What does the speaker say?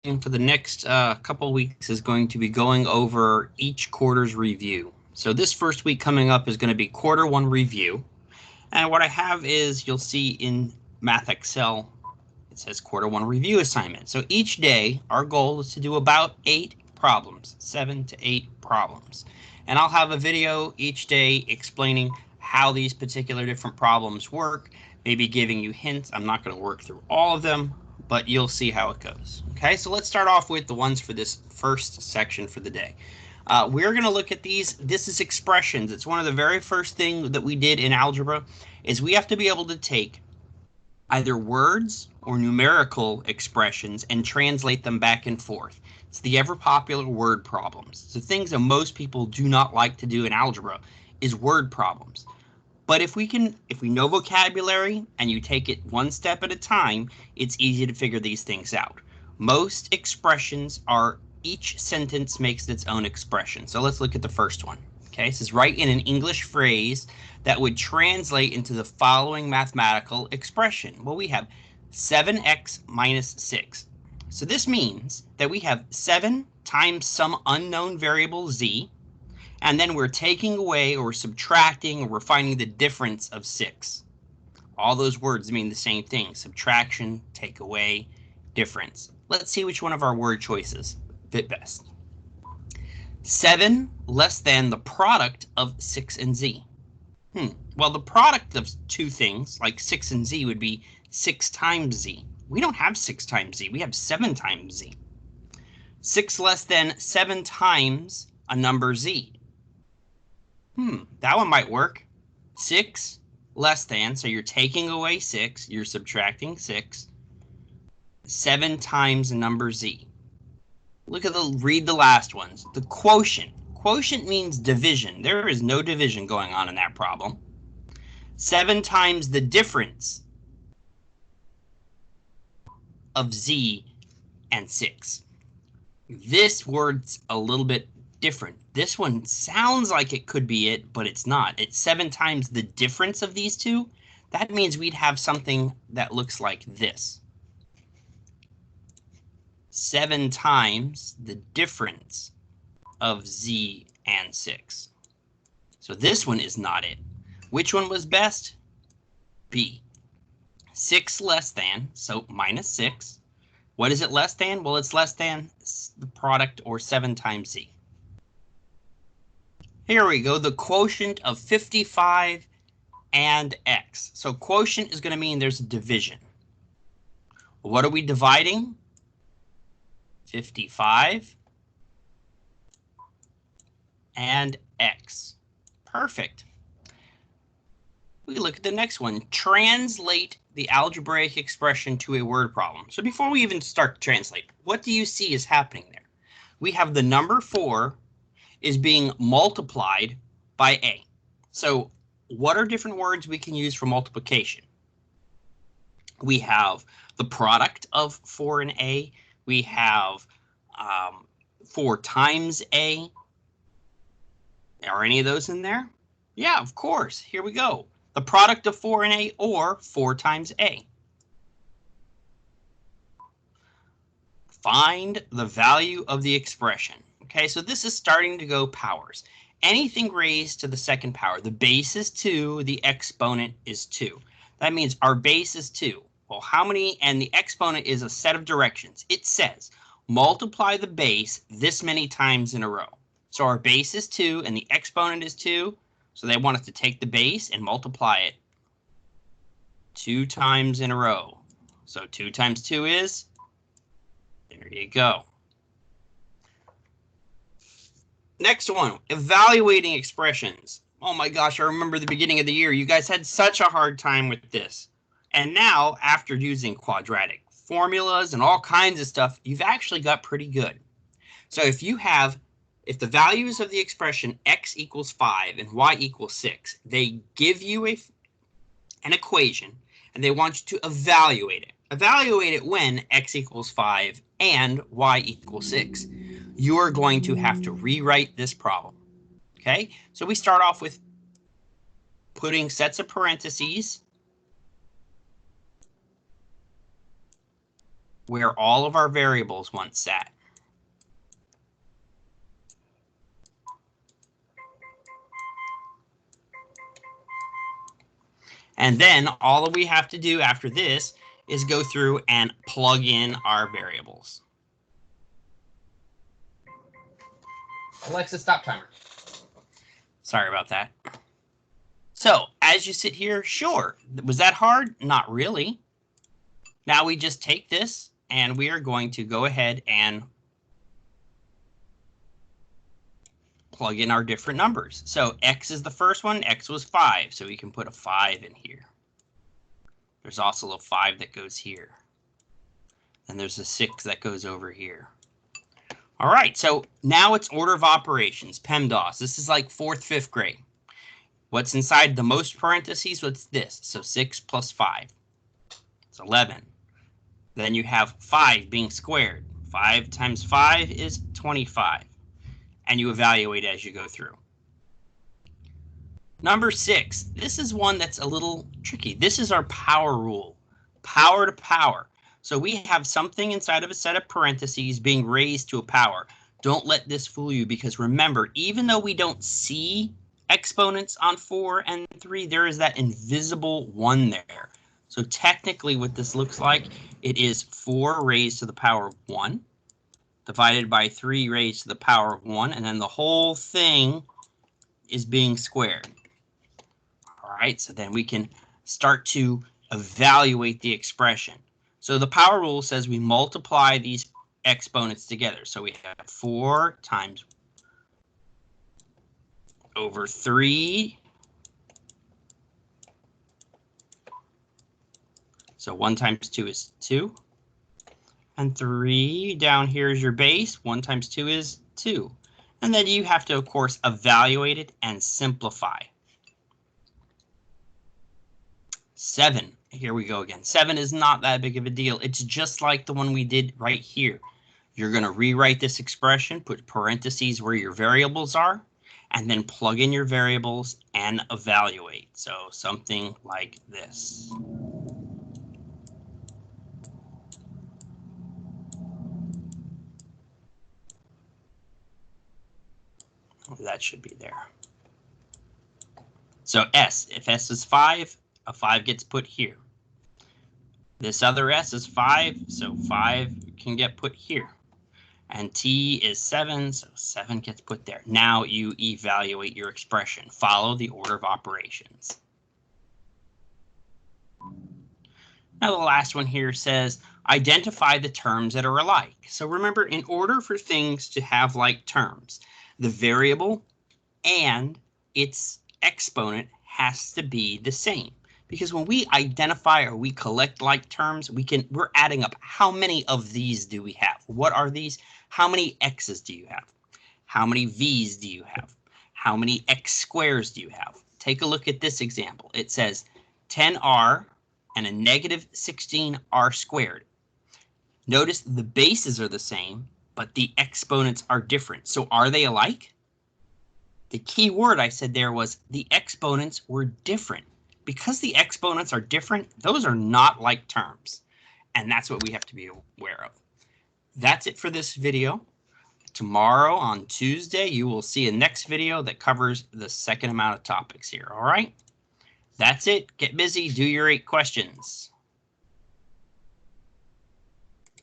for the next couple weeks is going to be going over each quarter's review. So this first week coming up is going to be quarter one review. And what I have is you'll see in Math Excel, it says quarter one review assignment. So each day our goal is to do about 8 problems, 7 to 8 problems. And I'll have a video each day explaining how these particular different problems work, maybe giving you hints. I'm not going to work through all of them, but you'll see how it goes. Okay, so let's start off with the ones for this first section for the day. We're going to look at these. This is expressions. It's one of the very first things that we did in algebra is we have to be able to take either words or numerical expressions and translate them back and forth. It's the ever popular word problems. So things that most people do not like to do in algebra is word problems. But if we know vocabulary and you take it one step at a time, it's easy to figure these things out. Most expressions are, each sentence makes its own expression. So let's look at the first one. Okay, this is write in an English phrase that would translate into the following mathematical expression. Well, we have 7x minus 6. So this means that we have 7 times some unknown variable z, and then we're taking away or subtracting or we're finding the difference of 6. All those words mean the same thing. Subtraction, take away, difference. Let's see which one of our word choices fit best. 7 less than the product of 6 and z. Well, the product of two things, like 6 and z, would be 6 times z. We don't have 6 times z. We have 7 times z. 6 less than 7 times a number z. That one might work. 6 less than, so you're taking away 6, you're subtracting 6, 7 times a number z. Read the last ones. The quotient. Quotient means division. There is no division going on in that problem. 7 times the difference of z and 6. This word's a little bit different. This one sounds like it could be it, but it's not. It's 7 times the difference of these two. That means we'd have something that looks like this. 7 times the difference of z and 6. So this one is not it. Which one was best? B. 6 less than, so minus 6. What is it less than? Well, it's less than the product or 7 times z. Here we go, the quotient of 55 and x. So quotient is going to mean there's a division. What are we dividing? 55 and x. Perfect. We look at the next one. Translate the algebraic expression to a word problem. So before we even start to translate, what do you see is happening there? We have the number 4 is being multiplied by a. So what are different words we can use for multiplication? We have the product of 4 and a. We have 4 times a. Are any of those in there? Yeah, of course. Here we go. The product of 4 and a, or 4 times a. Find the value of the expression. Okay, so this is starting to go powers. Anything raised to the second power. The base is 2, the exponent is 2. That means our base is 2. Well, how many? And the exponent is a set of directions. It says multiply the base this many times in a row. So our base is 2 and the exponent is 2. So they want us to take the base and multiply it 2 times in a row. So 2 times 2 is, there you go. Next one, evaluating expressions. Oh my gosh, I remember the beginning of the year. You guys had such a hard time with this. And now, after using quadratic formulas and all kinds of stuff, you've actually got pretty good. So if the values of the expression x equals 5 and y equals 6, they give you an equation and they want you to evaluate it. Evaluate it when x equals 5 and y equals 6. You are going to have to rewrite this problem. Okay, so we start off with putting sets of parentheses where all of our variables once sat. And then all that we have to do after this is go through and plug in our variables. Alexa, stop timer. Sorry about that. So as you sit here, sure, was that hard? Not really. Now we just take this and we are going to go ahead and plug in our different numbers. So x is the first one. X was 5, so we can put a 5 in here. There's also a 5 that goes here. And there's a 6 that goes over here. All right, so now it's order of operations, PEMDAS. This is like 4th, 5th grade. What's inside the most parentheses? What's this? So 6 plus 5. It's 11. Then you have 5 being squared. 5 times 5 is 25. And you evaluate as you go through. Number 6. This is one that's a little tricky. This is our power rule. Power to power. So we have something inside of a set of parentheses being raised to a power. Don't let this fool you, because remember, even though we don't see exponents on 4 and 3, there is that invisible 1 there. So technically what this looks like, it is 4 raised to the power of 1 divided by 3 raised to the power of 1, and then the whole thing is being squared. All right, so then we can start to evaluate the expression. So the power rule says we multiply these exponents together. So we have 4 times over 3. So 1 times 2 is 2. And 3 down here is your base. 1 times 2 is 2. And then you have to, of course, evaluate it and simplify. 7. Here we go again. 7 is not that big of a deal. It's just like the one we did right here. You're going to rewrite this expression, put parentheses where your variables are, and then plug in your variables and evaluate. So something like this. That should be there. So S, if S is 5, a 5 gets put here. This other S is 5, so 5 can get put here. And T is 7, so 7 gets put there. Now you evaluate your expression. Follow the order of operations. Now the last one here says, identify the terms that are alike. So remember, in order for things to have like terms, the variable and its exponent has to be the same. Because when we identify or we collect like terms, we're adding up how many of these do we have? What are these? How many x's do you have? How many v's do you have? How many x squares do you have? Take a look at this example. It says 10r and a negative 16r squared. Notice the bases are the same, but the exponents are different. So are they alike? The key word I said there was the exponents were different. Because the exponents are different, those are not like terms. And that's what we have to be aware of. That's it for this video. Tomorrow on Tuesday, you will see a next video that covers the second amount of topics here. All right? That's it. Get busy. Do your 8 questions.